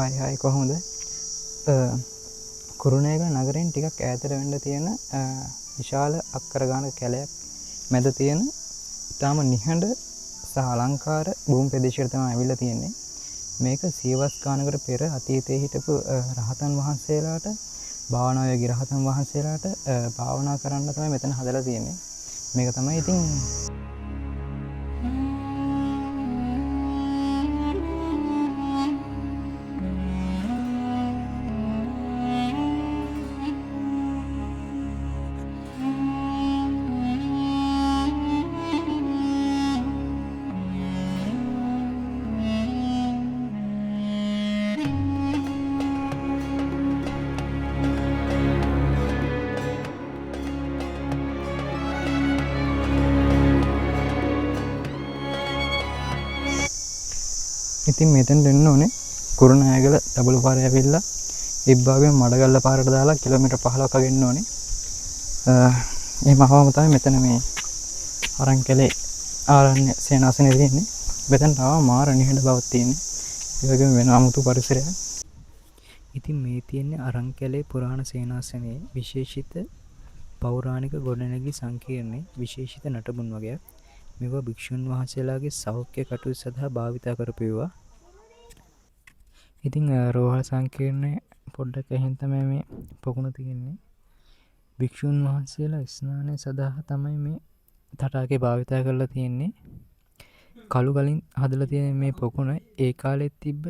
හයි කොහොමද? කුරුණෑගල නගරයෙන් ටිකක් ඈතට වෙන්න තියෙන විශාල අක්කර ගානක කැලයක් මැද තියෙන ඉතාම නිහඬ සහ අලංකාර භූමි ප්‍රදේශයකට තමයි ඇවිල්ලා තියෙන්නේ. මේක සියවස් ගානකට පෙර අතීතයේ හිටපු රහතන් වහන්සේලාට භාවනා යෝගී රහතන් වහන්සේලාට භාවනා කරන්න තමයි මෙතන හදලා තියෙන්නේ. මේක තමයි ඉතින් ඉතින් මෙතෙන්ට එන්න ඕනේ කුරුණෑගල දබළු පාරේ ඇවිල්ලා ඉබ්බාගෙන් මඩගල්ල පාරට දාලා කිලෝමීටර් 15ක් වගේ එන්න ඕනේ. එහෙම ආවම තමයි මෙතන මේ අරන්කැලේ ආරණ්‍ය සේනාසනේ තියෙන්නේ. මෙතනට ආවම මාර නිහඬ බවක් තියෙන්නේ. ඒ වගේම වෙන අමුතු පරිසරයක්. ඉතින් මේ තියෙන්නේ අරන්කැලේ පුරාණ සේනාසනයේ විශේෂිත පෞරාණික ගොඩනැගිලි සංකීර්ණයේ විශේෂිත නටබුන් වගේක්. මේවා භික්ෂුන් වහන්සේලාගේ සෞඛ්‍ය කටයුතු සඳහා භාවිතා කරපු ඒවා. ඉතින් රෝහල් සංකීර්ණයේ පොඩ්ඩක් ඇහින් තමයි මේ පොකුණ තියෙන්නේ. භික්ෂුන් වහන්සේලා ස්නානය සඳහා තමයි මේ තටාකේ භාවිතා කරලා තියෙන්නේ. කළු ගලින් හදලා තියෙන මේ පොකුණ ඒ කාලෙත් තිබ්බ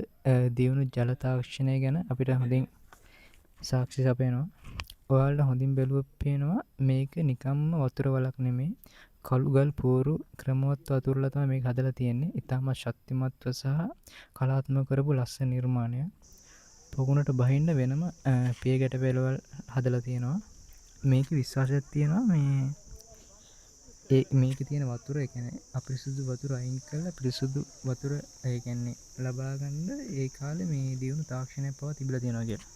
දියුණු ජල තාක්ෂණය ගැන අපිට හොඳින් සාක්ෂි සපයනවා. ඔයාලට හොඳින් බැලුවොත් පේනවා මේක නිකම්ම වතුර වලක් නෙමෙයි. කළුගල් පෝරු ක්‍රමවත් වතුරලා තමයි මේක හදලා තියෙන්නේ. ඉතාමත් ශක්තිමත්ව සහ කලාත්මක කරපු ලස්සන නිර්මාණයක්. පොකුණට බහින්න වෙනම පිය ගැට පෙළවල් හදලා තියෙනවා. මේකේ විශ්වාසයක් තියෙනවා මේකේ තියෙන වතුර ඒ කියන්නේ අපිරිසුදු වතුර අයින් කරලා පිරිසුදු වතුර ඒ කියන්නේ ලබා ගන්න ඒ කාලේ මේ දියුණු තාක්ෂණයක් පවා තිබිලා තියෙනවා කියලා.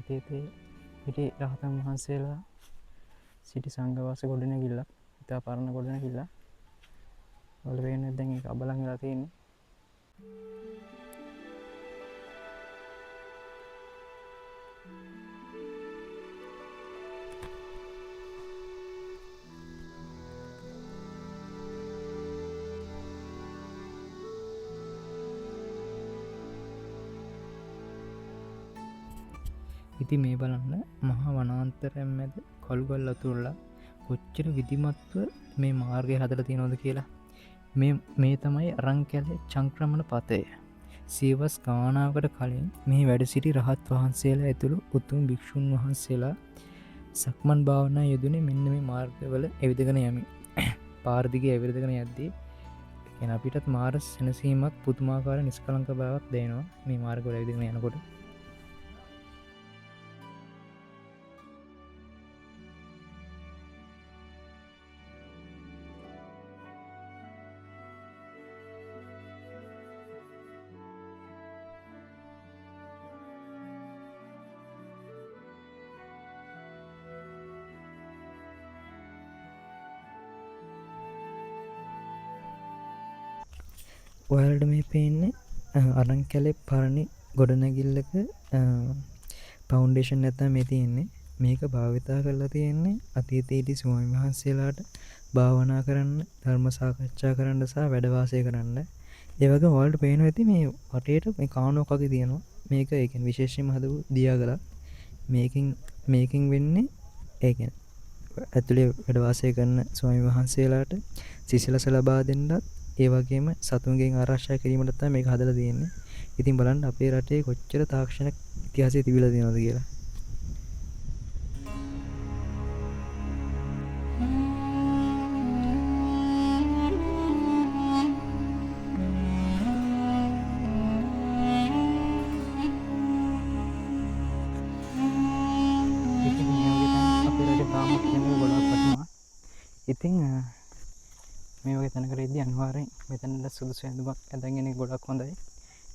අතීතයේ හිටි රහතන් වහන්සේලා සිටි සංඝවාස ගොඩනැගිල්ලක්. ඉතා පරණ ගොඩනැගිල්ලක්. වල වෙන්නේ දැන් ඒක අබලන් වෙලා තියෙන්නේ. ඉතින් මේ බලන්න මහා වනාන්තරයෙන් මැද කළුගල් අතුරලා කොච්චර විධිමත්ව මේ මාර්ගය හදලා තියෙනවද කියලා. මේ තමයි අරන්කැලේ චංක්‍රමණ පතය. සියවස් ගානාවකට කලින් මේ වැඩ සිටි රහත් වහන්සේලා ඇතුළු උතුම් භික්ෂුන් වහන්සේලා සක්මන් භාවනා යෙදුනේ මෙන්න මේ මාර්ගවල ඇවිදගෙන යමින්. පාර දිගේ ඇවිදගෙන යද්දී එන අපිටත් මාර සැනසීමක් පුදුමාකාර නිස්කලංක බවක් දැනෙනවා මේ මාර්ගවල ඇවිදගෙන යනකොට. ඔයාලට මේ පේන්නේ අරන්කැලේ පරණි ගොඩනැගිල්ලක ෆවුන්ඩේෂන් නැත්නම් මේ තියෙන්නේ. මේක භාවිතා කරලා තියෙන්නේ අතීතයේදී ස්වාමීන් වහන්සේලාට භාවනා කරන්න, ධර්ම සාකච්ඡා කරන්න සහ වැඩ වාසය කරන්න. ඒ වගේම ඔයාලට පේනවා ඇති මේ වටේට මේ කාණුවක් වගේ තියෙනවා. මේක ඒ කියන්නේ විශේෂයෙන්ම හදපු දියාගලක්. මේකෙන් වෙන්නේ ඒ කියන්නේ ඇතුළේ වැඩ වාසය කරන ස්වාමීන් වහන්සේලාට සිසිලස ලබා දෙන්නත් ඒ වගේම සතුන්ගෙන් ආරක්ෂා කිරීමට තමයි මේක හදලා තියෙන්නේ. ඉතින් බලන්න අපේ රටේ කොච්චර තාක්ෂණ ඉතිහාසය තිබිලා තියෙනවද කියලා. ඉතින් මේ වගේ තැනකට ඉද්දී අනිවාර්යෙන් මෙතනට සුදුසු ඇඳුමක් ඇඳගෙන ගොඩක් හොඳයි.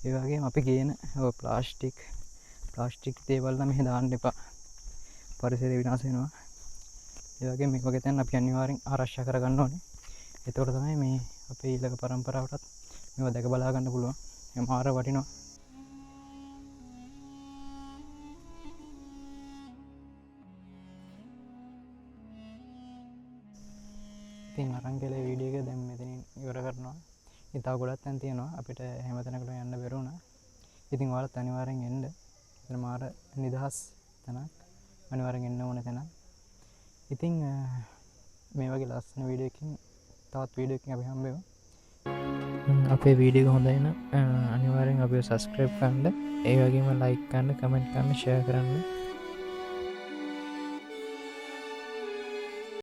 ඒ වගේම අපි ගේන ප්ලාස්ටික් දේවල් නම් මෙහෙ දාන්න එපා. පරිසරය විනාශ වෙනවා. ඒ වගේම මේ වගේ තැන් අපි අනිවාර්යෙන් ආරක්ෂා කරගන්න ඕනේ. එතකොට තමයි මේ අපේ ඊළඟ පරම්පරාවටත් මේවා දැක බලා ගන්න පුළුවන්. මේ මාර වටිනවා. ඉතින් අරංගලේ වීඩියෝ එක දැන් මෙතනින් ඉවර කරනවා. ඉතින් තව ගොඩක් තැන් තියෙනවා අපිට හැම තැනකටම යන්න බැරි වුණා. ඉතින් ඔයාලත් අනිවාර්යෙන් එන්න. එතන මාර නිදහස් තැනක්. අනිවාර්යෙන් එන්න ඕන තැනක්. ඉතින් මේ වගේ ලස්සන වීඩියෝ එකකින් තවත් වීඩියෝ එකකින් අපි හම්බෙමු. අපේ වීඩියෝ එක හොඳයි නම් අනිවාර්යෙන් අපිව සබ්ස්ක්‍රයිබ් කරන්න. ඒ වගේම ලයික් කරන්න, කමෙන්ට් කරන්න, ෂෙයා කරන්න.